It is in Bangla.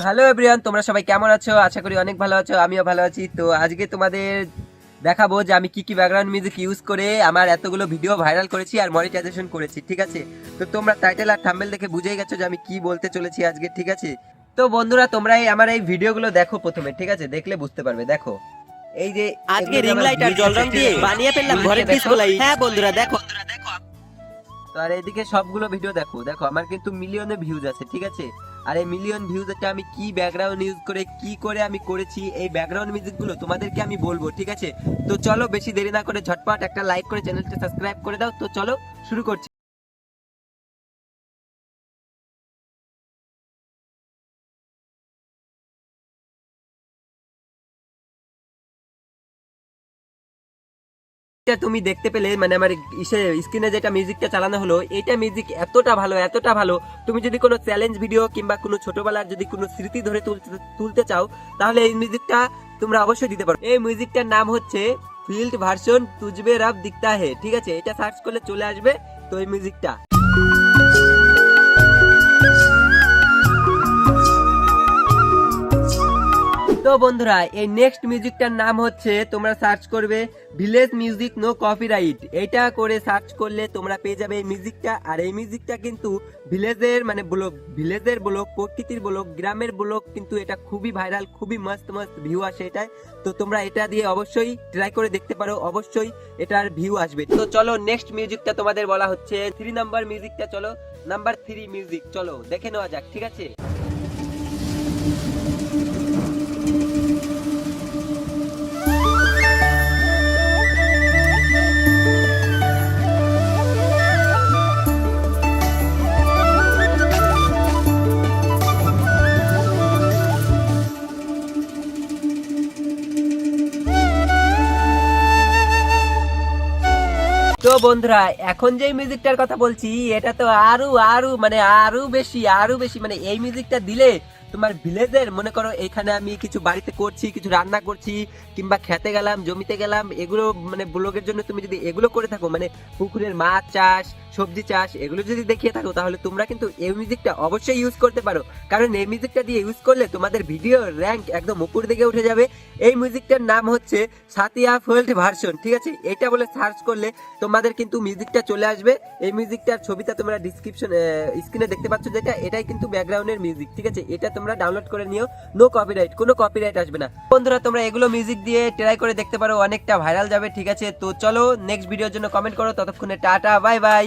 হ্যালো এভরিওয়ান, তোমরা সবাই কেমন আছো? আশা করি অনেক ভালো আছো, আমিও ভালো আছি। তো আজকে তোমাদের দেখাবো যে আমি কি কি ব্যাকগ্রাউন্ড মিউজিক ইউজ করে আমার এতগুলো ভিডিও ভাইরাল করেছি আর মনিটাইজেশন করেছি, ঠিক আছে? তো তোমরা টাইটেল আর থাম্বনেল দেখে বুঝেই গেছো যে আমি কি বলতে চলেছি আজকে, ঠিক আছে? তো বন্ধুরা, তোমরা আমার এই ভিডিওগুলো দেখো প্রথমে, ঠিক আছে? দেখলে বুঝতে পারবে। দেখো এই যে আজকে রিং লাইট আর জল রং দিয়ে বানিয়ে ফেললাম ঘরের ডিস্কো লাইট। হ্যাঁ বন্ধুরা দেখো। তো আর এইদিকে সবগুলো ভিডিও দেখো দেখো আমার কিন্তু মিলিয়নে ভিউজ আছে, ঠিক আছে? আর এই মিলিয়ন ভিউজ এটা আমি কি ব্যাকগ্রাউন্ড ইউজ করে কি করে আমি করেছি, এই ব্যাকগ্রাউন্ড মিউজিক গুলো তোমাদেরকে আমি বলবো, ঠিক আছে? তো চলো বেশি দেরি না করে ঝটপট একটা লাইক করে চ্যানেলটা সাবস্ক্রাইব করে দাও। তো চলো শুরু করছি। এটা তুমি দেখতে পেলে, মানে আমার স্ক্রিনে যেটা মিউজিকটা চালানো হলো, এটা মিউজিক এতটা ভালো। তুমি যদি কোনো চ্যালেঞ্জ ভিডিও কিংবা কোনো ছোটবেলার যদি কোনো স্মৃতি ধরে তুলতে চাও, তাহলে এই মিউজিকটা তোমরা অবশ্যই দিতে পারো। এই মিউজিকটার নাম হচ্ছে ফিল্ড ভার্সন তুজবে রব দিখতা হে, ঠিক আছে? এটা সার্চ করলে চলে আসবে। তো এই মিউজিকটা তো বন্ধুরা, এই নেক্সট মিউজিকটার নাম হচ্ছে, তোমরা সার্চ করবে ভিলেজ মিউজিক নো কপিরাইট। এটা করে সার্চ করলে তোমরা পেয়ে যাবে এই মিউজিকটা। আর এই মিউজিকটা কিন্তু ভিলেজের ব্লগ, প্রকৃতির ব্লগ, গ্রামের ব্লগ, কিন্তু এটা খুবই ভাইরাল, খুবই মস্ত ভিউ আসে এটায়। তো তোমরা এটা দিয়ে অবশ্যই ট্রাই করে দেখতে পারো, অবশ্যই এটার ভিউ আসবে। তো চলো নেক্সট মিউজিকটা তোমাদের বলা হচ্ছে 3 নাম্বার মিউজিকটা। চলো নাম্বার 3 মিউজিক চলো দেখে নেওয়া যাক, ঠিক আছে? তো বন্ধুরা, এখন যে মিউজিকটার কথা বলছি, এটা তো আরো বেশি মানে এই মিউজিকটা দিলে তোমার ভিলেজের, মনে করো এখানে আমি কিছু বাড়িতে করছি, কিছু রান্না করছি, কিংবা খেতে গেলাম, জমিতে গেলাম, এগুলো মানে ব্লগের জন্য তুমি যদি এগুলো করে থাকো, মানে পুকুরের মাছ চাষ, সবজি চাষ, এগুলো যদি দেখিয়ে থাকো, তাহলে তোমরা কিন্তু এই মিউজিকটা অবশ্যই ইউজ করতে পারো। কারণ এই মিউজিকটা দিয়ে ইউজ করলে তোমাদের ভিডিও র্যাঙ্ক একদম উপর দিকে উঠে যাবে। এই মিউজিকটার নাম হচ্ছে সাতিয়া ফোল্ড ভার্সন, ঠিক আছে? এটা বলে সার্চ করলে তোমাদের কিন্তু মিউজিকটা চলে আসবে। এই মিউজিকটার ছবিটা তোমরা ডিসক্রিপশন স্ক্রিনে দেখতে পাচ্ছ, যেটা এটাই কিন্তু ব্যাকগ্রাউন্ডের মিউজিক, ঠিক আছে? এটা তোমরা ডাউনলোড করে নিও, নো কপিরাইট, কোনো কপিরাইট আসবে না। বন্ধুরা, তোমরা এগুলো মিউজিক দিয়ে ট্রাই করে দেখতে পারো, অনেকটা ভাইরাল যাবে, ঠিক আছে? তো চলো নেক্সট ভিডিওর জন্য কমেন্ট করো। ততক্ষণে টাটা, বাই বাই।